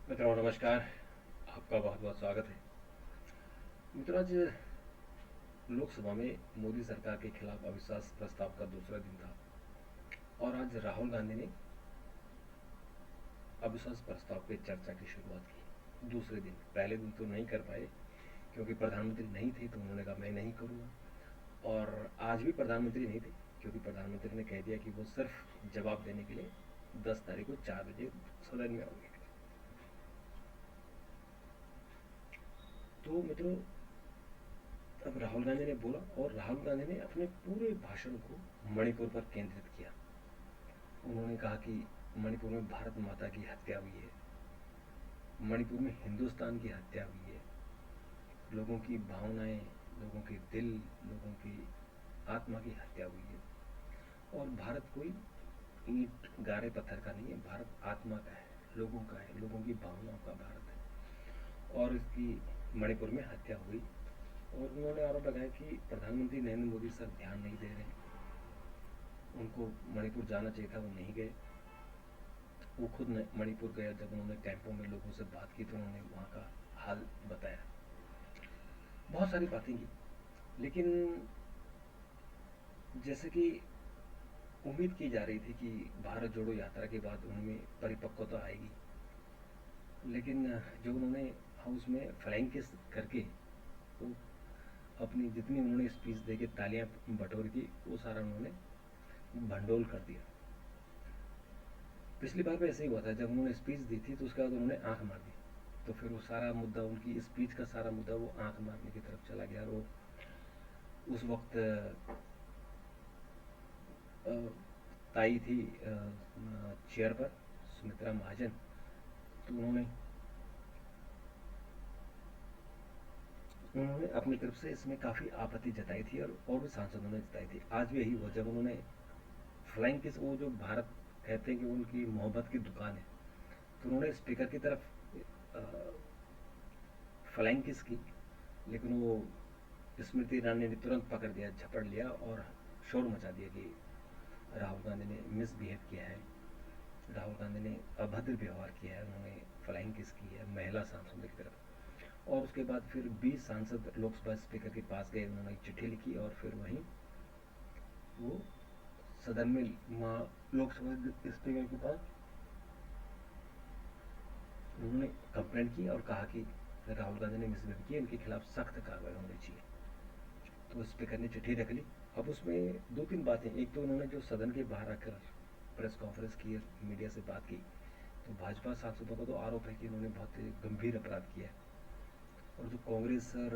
मित्रों नमस्कार। आपका बहुत बहुत स्वागत है। मित्रों, आज लोकसभा में मोदी सरकार के खिलाफ अविश्वास प्रस्ताव का दूसरा दिन था और आज राहुल गांधी ने अविश्वास प्रस्ताव पे चर्चा की शुरुआत की। दूसरे दिन, पहले दिन तो नहीं कर पाए क्योंकि प्रधानमंत्री नहीं थे, तो उन्होंने कहा मैं नहीं करूँगा। और आज भी प्रधानमंत्री नहीं थे क्योंकि प्रधानमंत्री ने कह दिया कि वो सिर्फ जवाब देने के लिए 10 तारीख को 4 बजे सदन में होंगे। तो मित्रों, अब राहुल गांधी ने बोला और राहुल गांधी ने अपने पूरे भाषण को मणिपुर पर केंद्रित किया। उन्होंने कहा कि मणिपुर में भारत माता की हत्या हुई है, मणिपुर में हिंदुस्तान की हत्या हुई है, लोगों की भावनाएं, लोगों के दिल, लोगों की आत्मा की हत्या हुई है। और भारत कोई ईंट गारे पत्थर का नहीं है, भारत आत्मा का है, लोगों का है, लोगों की भावनाओं का भारत है। और इसकी मणिपुर में हत्या हुई। और उन्होंने आरोप लगाया कि प्रधानमंत्री नरेंद्र मोदी सर ध्यान नहीं दे रहे हैं, उनको मणिपुर जाना चाहिए था, वो नहीं गए। वो खुद मणिपुर गया, जब उन्होंने कैंपों में लोगों से बात की तो उन्होंने वहाँ का हाल बताया। बहुत सारी बातें की, लेकिन जैसे कि उम्मीद की जा रही थी कि भारत जोड़ो यात्रा के बाद उनमें परिपक्वता आएगी, लेकिन जो उन्होंने हाउस में फ्लाइंग किस करके वो अपनी जितनी उन्होंने स्पीच दे के तालियां बटोरी थी, वो सारा उन्होंने भंडोल कर दिया। पिछली बार भी ऐसे ही हुआ था, जब उन्होंने स्पीच दी थी तो उसके बाद उन्होंने आंख मार दी, तो फिर वो सारा मुद्दा, उनकी स्पीच का सारा मुद्दा वो आंख मारने की तरफ चला गया। और वो उस वक्त ताई थी चेयर पर, सुमित्रा महाजन, तो उन्होंने उन्होंने अपनी तरफ से इसमें काफ़ी आपत्ति जताई थी और भी सांसदों ने जताई थी। आज भी यही हुआ, जब उन्होंने फ्लाइंग किस, वो जो भारत कहते हैं कि उनकी मोहब्बत की दुकान है, तो उन्होंने स्पीकर की तरफ फ्लाइंग किस की, लेकिन वो स्मृति ईरानी ने तुरंत पकड़ दिया, झपट लिया और शोर मचा दिया कि राहुल गांधी ने मिसबिहेव किया है, राहुल गांधी ने अभद्र व्यवहार किया है, उन्होंने फ्लाइंग किस की है महिला सांसदों की तरफ। और उसके बाद फिर 20 सांसद लोकसभा स्पीकर के पास गए, उन्होंने एक चिट्ठी लिखी और फिर वहीं वो सदन में लोकसभा स्पीकर के पास उन्होंने कंप्लेंट की और कहा कि राहुल गांधी ने मिसबिहेव किया, इनके खिलाफ सख्त कार्रवाई होनी चाहिए। तो स्पीकर ने चिट्ठी रख ली। अब उसमें दो तीन बातें, एक तो उन्होंने जो सदन के बाहर आकर प्रेस कॉन्फ्रेंस की, मीडिया से बात की, तो भाजपा सांसदों का तो आरोप है कि उन्होंने बहुत गंभीर अपराध किया है। और जो कांग्रेस और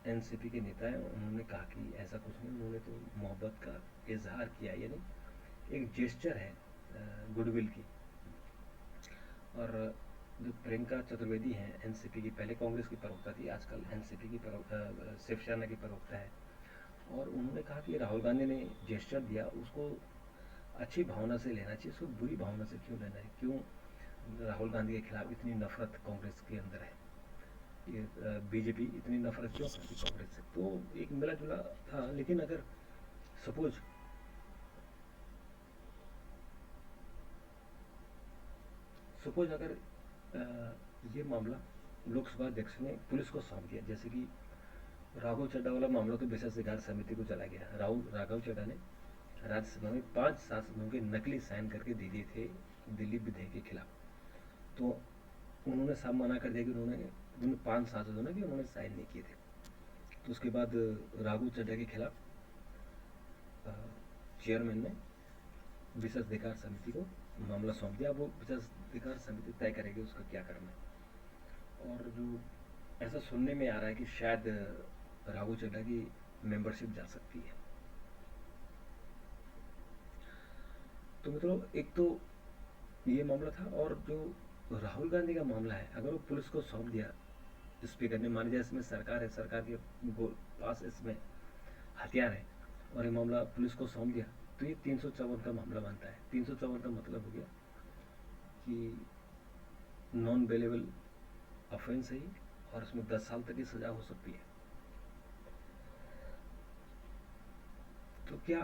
एनसीपी के नेता हैं, उन्होंने कहा कि ऐसा कुछ नहीं, उन्होंने तो मोहब्बत का इजहार किया, यानी एक जेस्चर है गुडविल की। और जो प्रियंका चतुर्वेदी हैं एनसीपी की, पहले कांग्रेस की प्रवक्ता थी, आजकल एनसीपी की शिवसेना की प्रवक्ता है, और उन्होंने कहा कि राहुल गांधी ने जेस्चर दिया, उसको अच्छी भावना से लेना चाहिए, उसको बुरी भावना से क्यों लेना है, क्यों राहुल गांधी के खिलाफ इतनी नफरत कांग्रेस के अंदर है, ये बीजेपी इतनी नफरत क्यों करती कांग्रेस से। तो एक मिला जुला था। लेकिन अगर सपोज सपोज अगर ये मामला लोकसभा अध्यक्ष ने पुलिस को सौंप दिया, जैसे कि राघव चड्डा वाला मामला तो विशेषाधिकार समिति को चला गया, राघव चड्डा ने राज्यसभा में 5 सांसदों के नकली साइन करके दे दिए थे दिल्ली विधेयक के खिलाफ। तो उन्होंने साफ मना कर दिया कि उन 5 सांसदों ने कि उन्होंने साइन नहीं किए थे। तो उसके बाद राघव चड्डा के खिलाफ चेयरमैन ने विशेषाधिकार समिति को मामला सौंप दिया। वो विशेषाधिकार समिति तय करेगी उसका क्या करना है। और जो ऐसा सुनने में आ रहा है कि शायद राघव चड्डा की मेंबरशिप जा सकती है। तो मित्रों, एक तो ये मामला था, और जो राहुल गांधी का मामला है, अगर वो पुलिस को सौंप दिया स्पीकर ने, मान लीजिए इसमें सरकार है, सरकार के पास इसमें हथियार है, और ये मामला पुलिस को सौंप दिया, तो ये 354 का मामला बनता है। 354 का मतलब हो गया कि नॉन बेलेबल ऑफेंस है, और इसमें 10 साल तक की सजा हो सकती है। तो क्या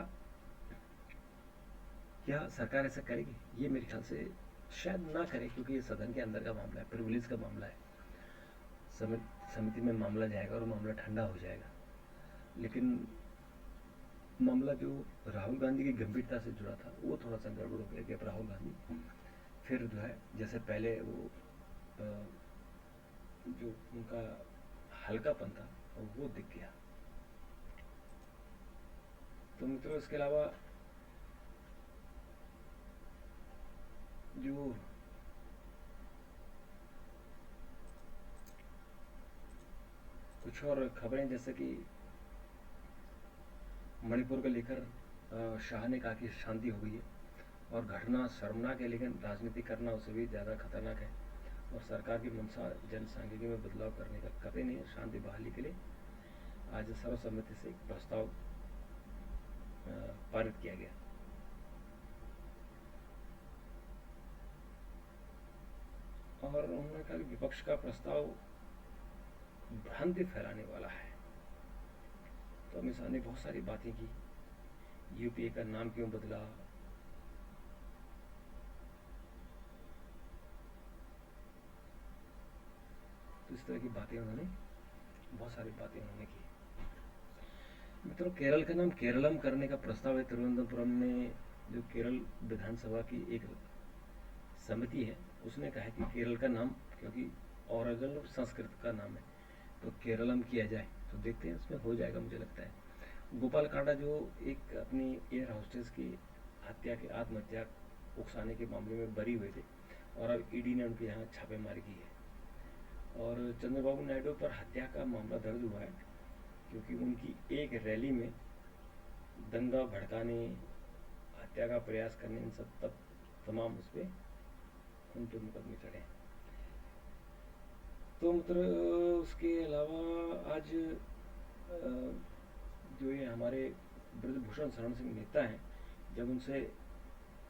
क्या सरकार ऐसा करेगी? ये मेरे ख्याल से शायद ना करे, क्योंकि ये सदन के अंदर का मामला है, प्रिविलेज का मामला है। समिति में मामला जाएगा और मामला ठंडा हो जाएगा। लेकिन मामला जो राहुल गांधी की गंभीरता से जुड़ा था वो थोड़ा सा गड़बड़ हो गया कि अब राहुल गांधी फिर जो है जैसे पहले वो जो उनका हल्कापन था वो दिख गया। तो मित्रों, इसके अलावा जो कुछ और खबरें, जैसे कि मणिपुर को लेकर शाह ने कहा कि शांति हो गई है और घटना शर्मनाक है, लेकिन राजनीति करना उससे भी ज़्यादा खतरनाक है और सरकार की मंशा जनसांख्यिकी में बदलाव करने का कतई नहीं है। शांति बहाली के लिए आज सर्वसम्मति से एक प्रस्ताव पारित किया गया। और उन्होंने कहा कि विपक्ष का प्रस्ताव भ्रांति फैलाने वाला है। तो अमित शाह ने बहुत सारी बातें की, यूपीए का नाम क्यों बदला, तो इस तरह की बातें उन्होंने, बहुत सारी बातें उन्होंने की। मित्रों, केरल का नाम केरलम करने का प्रस्ताव है। तिरुवनंतपुरम में जो केरल विधानसभा की एक समिति है उसने कहा है कि केरल का नाम, क्योंकि ओरिजिनल संस्कृत का नाम है, तो केरलम किया जाए। तो देखते हैं उसमें हो जाएगा, मुझे लगता है। गोपाल कांडा जो एक अपनी एयर होस्टेस की हत्या के आत्महत्या उकसाने के मामले में बरी हुए थे और अब ईडी ने उनके यहाँ छापेमारी की है। और चंद्रबाबू नायडू पर हत्या का मामला दर्ज हुआ है क्योंकि उनकी एक रैली में दंगा भड़काने, हत्या का प्रयास करने, इन सब तमाम उस पर उन पर मुकदमे चढ़े हैं। तो मतलब उसके अलावा आज जो ये हमारे ब्रजभूषण शरण सिंह नेता हैं, जब उनसे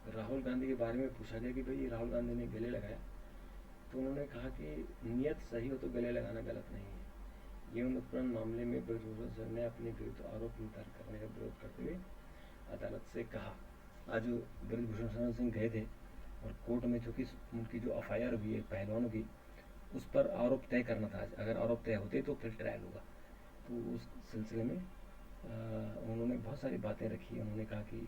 राहुल गांधी के बारे में पूछा गया कि भाई राहुल गांधी ने गले लगाया, तो उन्होंने कहा कि नियत सही हो तो गले लगाना गलत नहीं है। यौन उत्पीड़न मामले में ब्रजभूषण शरण ने अपने विरुद्ध आरोप निरस्त करने का विरोध करते हुए अदालत से कहा। आज ब्रजभूषण शरण सिंह गए थे और कोर्ट में चूंकि उनकी जो एफआईआर हुई है पहलवानों की, उस पर आरोप तय करना था। अगर आरोप तय होते तो फिर ट्रायल होगा। तो उस सिलसिले में उन्होंने बहुत सारी बातें रखी। उन्होंने कहा कि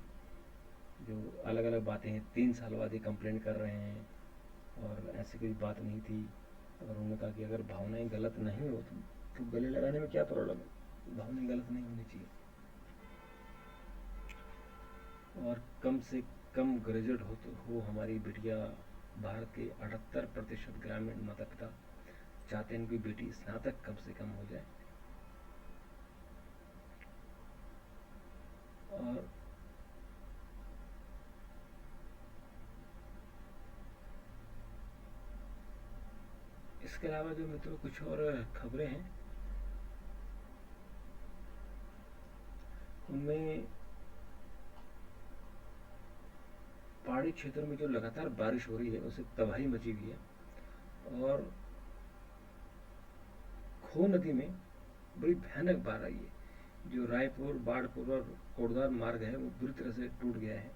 जो अलग अलग बातें हैं, 3 साल बाद ये कंप्लेंट कर रहे हैं और ऐसी कोई बात नहीं थी। और उन्होंने कहा कि अगर भावनाएं गलत नहीं हो तो गले लगाने में क्या प्रॉब्लम है, भावनाएं गलत नहीं होनी चाहिए। और कम से कम ग्रेजुएट हो हमारी बिटिया। भारत के 78% ग्रामीण माता पिता चाहते हैं कि बेटी स्नातक कम से कम हो जाए। और इसके अलावा जो मित्रों कुछ और खबरें हैं, उनमें पहाड़ी क्षेत्रों में जो लगातार बारिश हो रही है उससे तबाही मची हुई है और खो नदी में बड़ी भयानक बाढ़ आई है। जो रायपुर, बाढ़पुर और कोटद्वार मार्ग है वो बुरी तरह से टूट गया है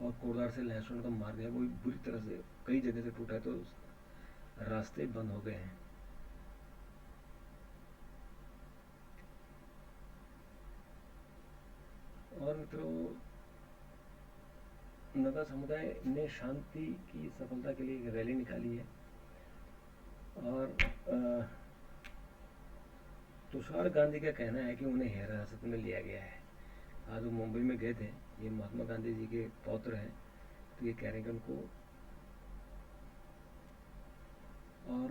और कोटद्वार से लहसुन का मार्ग है वो बुरी तरह से कई जगह से टूटा है, तो रास्ते बंद हो गए हैं। और मित्रों, नगा समुदाय ने शांति की सफलता के लिए एक रैली निकाली है और तुषार गांधी का कहना है कि उन्हें हिरासत में लिया गया है। आज वो मुंबई में गए थे, ये महात्मा गांधी जी के पौत्र हैं, तो ये कह रहे हैं कि उनको, और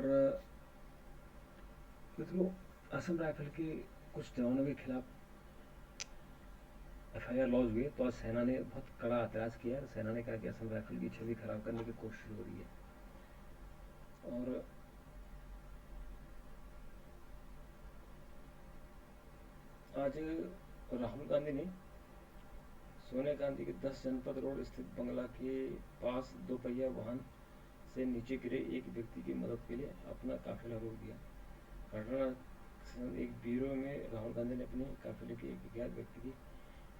मित्रों असम राइफल के कुछ जवानों के खिलाफ एफआईआर लॉन्च हुई है, तो आज सेना ने बहुत कड़ा ऐतराज़ किया है। सेना ने कहा कि असम राइफल की छवि खराब करने की कोशिश हो रही है। और आज राहुल गांधी ने सोनिया गांधी के 10 जनपद रोड स्थित बंगला के पास दोपहिया वाहन से नीचे गिरे एक व्यक्ति की मदद के लिए अपना काफिला रोक दिया। घटना एक ब्यूरो में राहुल गांधी ने अपने काफिले के एक अज्ञात व्यक्ति की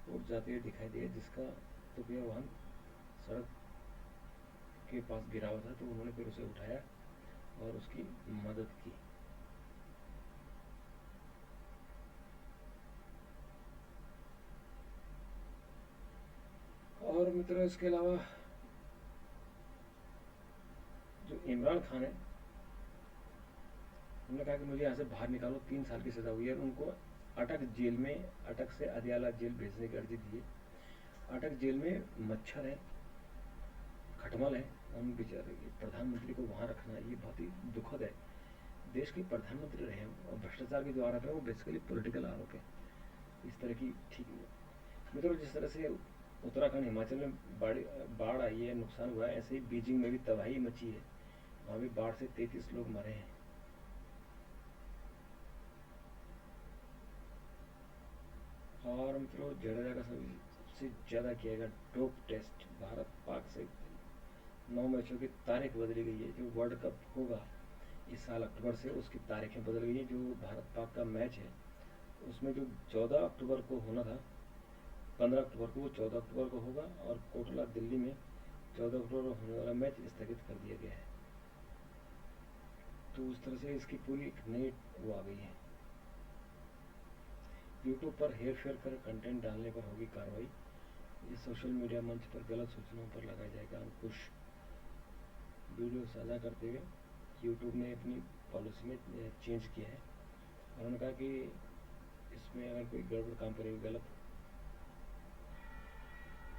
ओर जाते हुए दिखाई दिया, जिसका दोपहिया वाहन सड़क के पास गिरा हुआ था, तो उन्होंने फिर उसे उठाया और उसकी मदद की। और मित्रों, इसके अलावा जो इमरान खान है, उन्होंने कहा कि मुझे यहाँ से बाहर निकालो, 3 साल की सज़ा हुई है। उनको अटक जेल में, अटक से अदियाला जेल भेजने की अर्जी दी है। अटक जेल में मच्छर है, खटमल है, उन बेचारे प्रधानमंत्री को वहाँ रखना ये बहुत ही दुखद है। देश के प्रधानमंत्री रहे और भ्रष्टाचार के जो आरोप है वो बेसिकली पॉलिटिकल आरोप है, इस तरह की ठीक नहीं। मित्रों, जिस तरह से उत्तराखंड हिमाचल में बाढ़ आई है, नुकसान हुआ है, ऐसे ही बीजिंग में भी तबाही मची है। वहाँ भी बाढ़ से 33 लोग मरे हैं। और मित्रों, जडेजा का सबसे ज़्यादा किया गया डोप टेस्ट, भारत पाक से 9 मैचों की तारीख बदली गई है। जो वर्ल्ड कप होगा इस साल अक्टूबर से, उसकी तारीखें बदल गई हैं। जो भारत पाक का मैच है उसमें जो 14 अक्टूबर को होना था, 15 अक्टूबर को, वो 14 अक्टूबर को होगा। और कोटला दिल्ली में 14 अक्टूबर को होने वाला मैच स्थगित कर दिया गया है। तो उस तरह से इसकी पूरी एक नई वो आ गई है। यूट्यूब पर हेर फेर कर कंटेंट डालने पर होगी कार्रवाई। ये सोशल मीडिया मंच पर गलत सूचनाओं पर लगाया जाएगा अंकुश। वीडियो साझा करते हुए यूट्यूब ने अपनी पॉलिसी में चेंज किया है। उन्होंने कहा कि इसमें अगर कोई गड़बड़ काम करेगा, गलत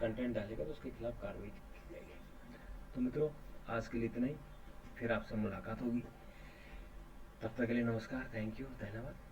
कंटेंट डालेगा, तो उसके खिलाफ कार्रवाई की जाएगी। तो मित्रों, आज के लिए इतना ही। फिर आपसे मुलाकात होगी। तब तक के लिए नमस्कार, थैंक यू, धन्यवाद।